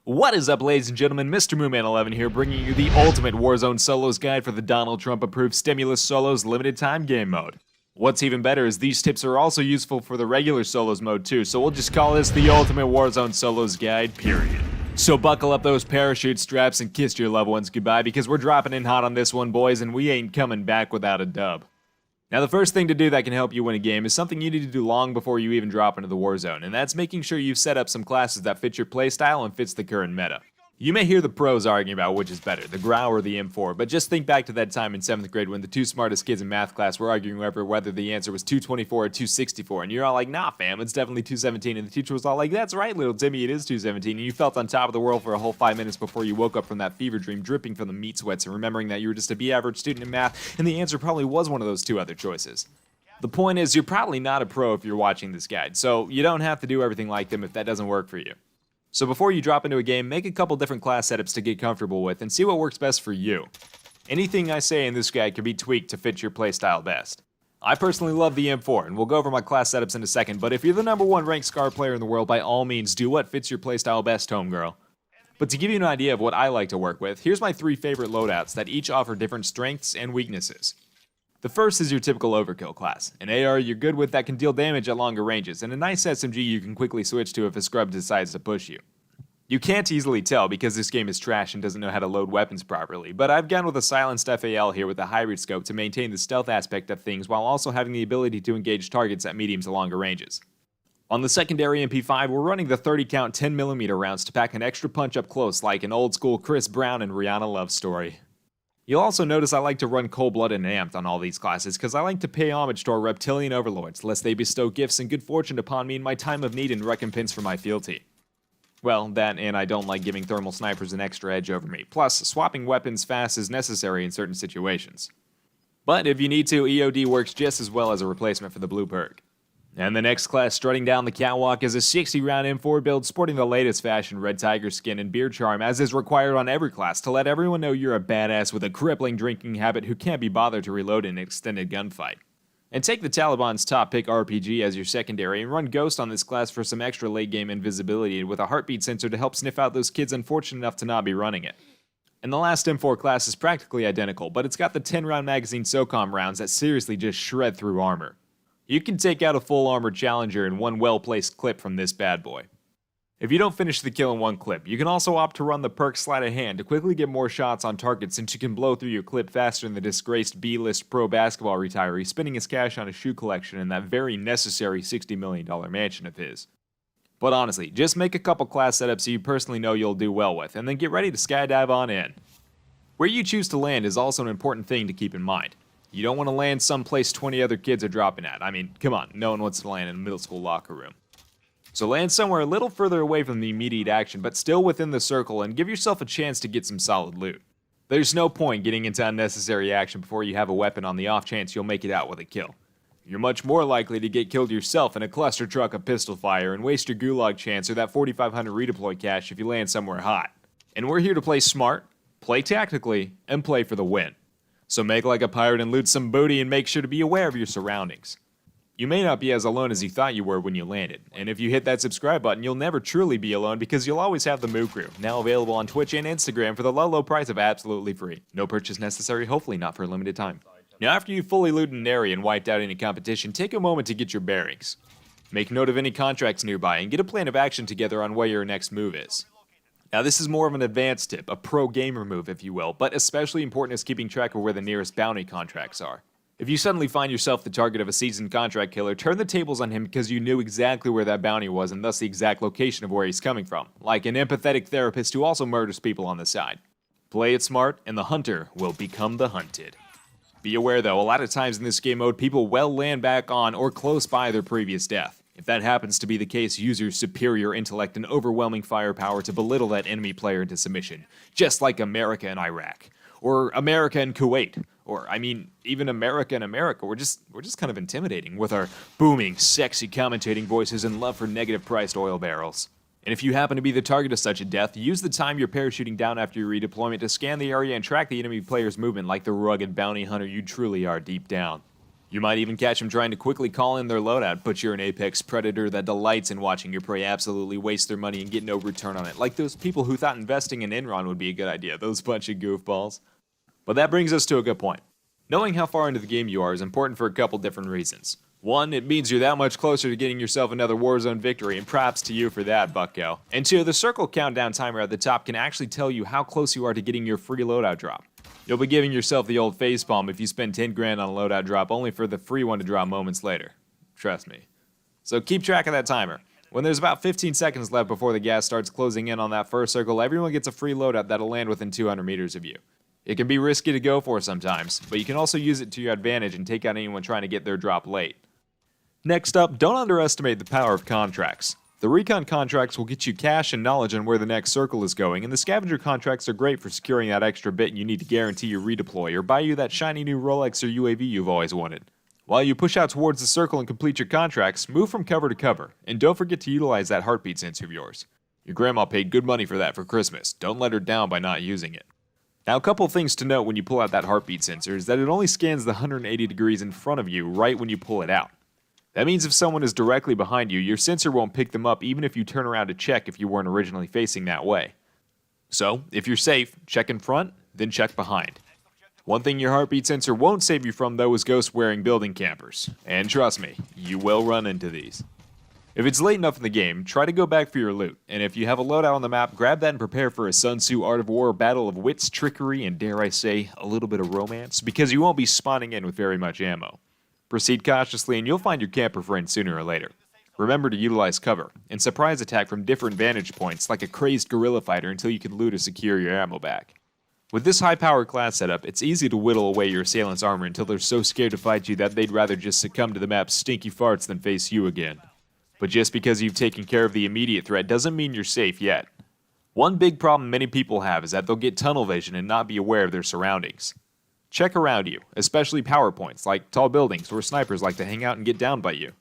What is up, ladies and gentlemen? Mr. Mooman11 here, bringing you the ultimate Warzone solos guide for the Donald Trump-approved Stimulus Solos limited time game mode. What's even better is these tips are also useful for the regular solos mode too, so we'll just call this the ultimate Warzone solos guide, period. So buckle up those parachute straps and kiss your loved ones goodbye, because we're dropping in hot on this one, boys, and we ain't coming back without a dub. Now, the first thing to do that can help you win a game is something you need to do long before you even drop into the Warzone, and that's making sure you've set up some classes that fit your playstyle and fits the current meta. You may hear the pros arguing about which is better, the Krew or the M4, but just think back to that time in 7th grade when the two smartest kids in math class were arguing over whether the answer was 224 or 264, and you're all like, nah fam, it's definitely 217, and the teacher was all like, that's right little Timmy, it is 217, and you felt on top of the world for a whole 5 minutes before you woke up from that fever dream dripping from the meat sweats and remembering that you were just a B-average student in math, and the answer probably was one of those two other choices. The point is, you're probably not a pro if you're watching this guide, so you don't have to do everything like them if that doesn't work for you. So before you drop into a game, make a couple different class setups to get comfortable with and see what works best for you. Anything I say in this guide can be tweaked to fit your playstyle best. I personally love the M4, and we'll go over my class setups in a second, but if you're the #1 ranked SCAR player in the world, by all means do what fits your playstyle best, homegirl. But to give you an idea of what I like to work with, here's my 3 favorite loadouts that each offer different strengths and weaknesses. The first is your typical overkill class, an AR you're good with that can deal damage at longer ranges, and a nice SMG you can quickly switch to if a scrub decides to push you. You can't easily tell because this game is trash and doesn't know how to load weapons properly, but I've gone with a silenced FAL here with a hybrid scope to maintain the stealth aspect of things while also having the ability to engage targets at medium to longer ranges. On the secondary MP5, we're running the 30 count 10mm rounds to pack an extra punch up close like an old school Chris Brown and Rihanna love story. You'll also notice I like to run cold-blooded and amped on all these classes because I like to pay homage to our reptilian overlords, lest they bestow gifts and good fortune upon me in my time of need in recompense for my fealty. Well, that and I don't like giving thermal snipers an extra edge over me, plus swapping weapons fast is necessary in certain situations. But if you need to, EOD works just as well as a replacement for the blue perk. And the next class strutting down the catwalk is a 60-round M4 build sporting the latest fashion red tiger skin and beard charm, as is required on every class to let everyone know you're a badass with a crippling drinking habit who can't be bothered to reload in an extended gunfight. And take the Taliban's top pick RPG as your secondary and run Ghost on this class for some extra late game invisibility with a heartbeat sensor to help sniff out those kids unfortunate enough to not be running it. And the last M4 class is practically identical, but it's got the 10-round magazine SOCOM rounds that seriously just shred through armor. You can take out a full armored challenger in one well-placed clip from this bad boy. If you don't finish the kill in one clip, you can also opt to run the perk sleight of hand to quickly get more shots on target since you can blow through your clip faster than the disgraced B-list pro basketball retiree spending his cash on a shoe collection in that very necessary $60 million mansion of his. But honestly, just make a couple class setups you personally know you'll do well with, and then get ready to skydive on in. Where you choose to land is also an important thing to keep in mind. You don't want to land someplace 20 other kids are dropping at. I mean, come on, no one wants to land in a middle school locker room. So land somewhere a little further away from the immediate action, but still within the circle, and give yourself a chance to get some solid loot. There's no point getting into unnecessary action before you have a weapon on the off chance you'll make it out with a kill. You're much more likely to get killed yourself in a cluster truck of pistol fire and waste your gulag chance or that 4,500 redeploy cash if you land somewhere hot. And we're here to play smart, play tactically, and play for the win. So make like a pirate and loot some booty and make sure to be aware of your surroundings. You may not be as alone as you thought you were when you landed, and if you hit that subscribe button, you'll never truly be alone because you'll always have the Krew, now available on Twitch and Instagram for the low price of absolutely free. No purchase necessary, hopefully not for a limited time. Now after you've fully looted an area and wiped out any competition, take a moment to get your bearings. Make note of any contracts nearby and get a plan of action together on where your next move is. Now this is more of an advanced tip, a pro gamer move if you will, but especially important is keeping track of where the nearest bounty contracts are. If you suddenly find yourself the target of a seasoned contract killer, turn the tables on him because you knew exactly where that bounty was and thus the exact location of where he's coming from, like an empathetic therapist who also murders people on the side. Play it smart and the hunter will become the hunted. Be aware though, a lot of times in this game mode people will land back on or close by their previous death. If that happens to be the case, use your superior intellect and overwhelming firepower to belittle that enemy player into submission, just like America and Iraq, or America and Kuwait, or I mean, even America and America. We're just kind of intimidating with our booming, sexy commentating voices and love for negative-priced oil barrels. And if you happen to be the target of such a death, use the time you're parachuting down after your redeployment to scan the area and track the enemy player's movement like the rugged bounty hunter you truly are deep down. You might even catch them trying to quickly call in their loadout, but you're an apex predator that delights in watching your prey absolutely waste their money and get no return on it, like those people who thought investing in Enron would be a good idea, those bunch of goofballs. But that brings us to a good point. Knowing how far into the game you are is important for a couple different reasons. One, it means you're that much closer to getting yourself another Warzone victory, and props to you for that, bucko. And two, the circle countdown timer at the top can actually tell you how close you are to getting your free loadout drop. You'll be giving yourself the old facepalm if you spend 10 grand on a loadout drop only for the free one to drop moments later. Trust me. So keep track of that timer. When there's about 15 seconds left before the gas starts closing in on that first circle, everyone gets a free loadout that'll land within 200 meters of you. It can be risky to go for sometimes, but you can also use it to your advantage and take out anyone trying to get their drop late. Next up, don't underestimate the power of contracts. The recon contracts will get you cash and knowledge on where the next circle is going, and the scavenger contracts are great for securing that extra bit you need to guarantee your redeploy or buy you that shiny new Rolex or UAV you've always wanted. While you push out towards the circle and complete your contracts, move from cover to cover, and don't forget to utilize that heartbeat sensor of yours. Your grandma paid good money for that for Christmas. Don't let her down by not using it. Now, a couple things to note when you pull out that heartbeat sensor is that it only scans the 180 degrees in front of you right when you pull it out. That means if someone is directly behind you, your sensor won't pick them up even if you turn around to check if you weren't originally facing that way. So, if you're safe, check in front, then check behind. One thing your heartbeat sensor won't save you from though is ghost-wearing building campers. And trust me, you will run into these. If it's late enough in the game, try to go back for your loot, and if you have a loadout on the map, grab that and prepare for a Sun Tzu Art of War battle of wits, trickery, and dare I say, a little bit of romance, because you won't be spawning in with very much ammo. Proceed cautiously and you'll find your camper friend sooner or later. Remember to utilize cover, and surprise attack from different vantage points like a crazed guerrilla fighter until you can loot or secure your ammo back. With this high-power class setup, it's easy to whittle away your assailant's armor until they're so scared to fight you that they'd rather just succumb to the map's stinky farts than face you again. But just because you've taken care of the immediate threat doesn't mean you're safe yet. One big problem many people have is that they'll get tunnel vision and not be aware of their surroundings. Check around you, especially power points like tall buildings where snipers like to hang out and get down by you.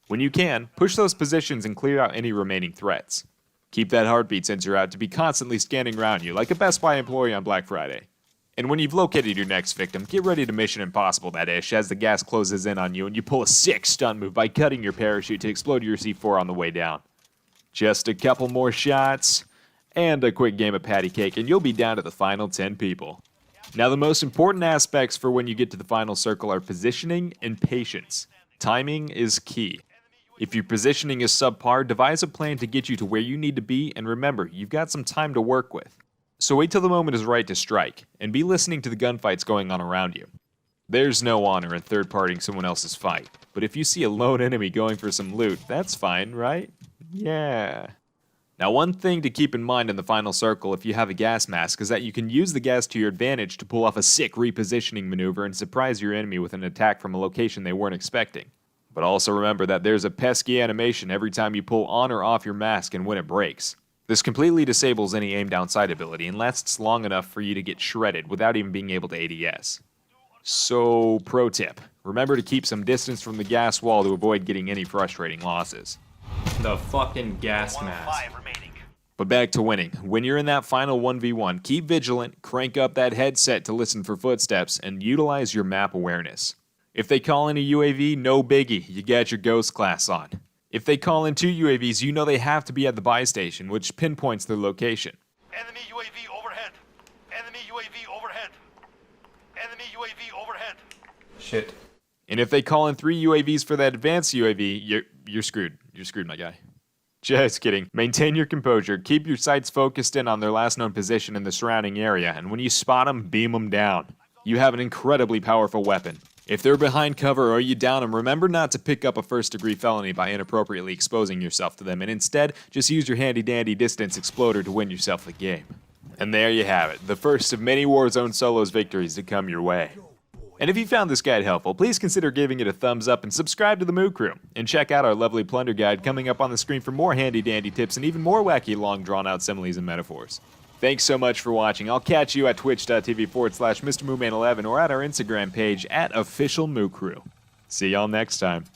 When you can, push those positions and clear out any remaining threats. Keep that heartbeat sensor out to be constantly scanning around you like a Best Buy employee on Black Friday. And when you've located your next victim, get ready to Mission Impossible that ish as the gas closes in on you and you pull a sick stunt move by cutting your parachute to explode your C4 on the way down. Just a couple more shots, and a quick game of patty cake, and you'll be down to the final 10 people. Now, the most important aspects for when you get to the final circle are positioning and patience. Timing is key. If your positioning is subpar, devise a plan to get you to where you need to be, and remember, you've got some time to work with. So wait till the moment is right to strike, and be listening to the gunfights going on around you. There's no honor in third-partying someone else's fight, but if you see a lone enemy going for some loot, that's fine, right? Yeah. Now, one thing to keep in mind in the final circle if you have a gas mask is that you can use the gas to your advantage to pull off a sick repositioning maneuver and surprise your enemy with an attack from a location they weren't expecting. But also remember that there's a pesky animation every time you pull on or off your mask and when it breaks. This completely disables any aim down sight ability and lasts long enough for you to get shredded without even being able to ADS. So, pro tip, remember to keep some distance from the gas wall to avoid getting any frustrating losses. The fucking gas mask. But back to winning. When you're in that final 1v1, keep vigilant, crank up that headset to listen for footsteps, and utilize your map awareness. If they call in a UAV, no biggie, you got your ghost class on. If they call in 2 UAVs, you know they have to be at the buy station, which pinpoints their location. Enemy UAV overhead. Enemy UAV overhead. Enemy UAV overhead. Shit. And if they call in 3 UAVs for that advanced UAV, you're screwed. You're screwed, my guy. Just kidding. Maintain your composure, keep your sights focused in on their last known position in the surrounding area, and when you spot them, beam them down. You have an incredibly powerful weapon. If they're behind cover or you down them, remember not to pick up a first-degree felony by inappropriately exposing yourself to them, and instead, just use your handy-dandy distance exploder to win yourself the game. And there you have it, the first of many Warzone Solos victories to come your way. And if you found this guide helpful, please consider giving it a thumbs up and subscribe to the Moo Crew. And check out our lovely plunder guide coming up on the screen for more handy-dandy tips and even more wacky long drawn-out similes and metaphors. Thanks so much for watching. I'll catch you at twitch.tv/MrMooMan11 or at our Instagram page @OfficialMooCrew. See y'all next time.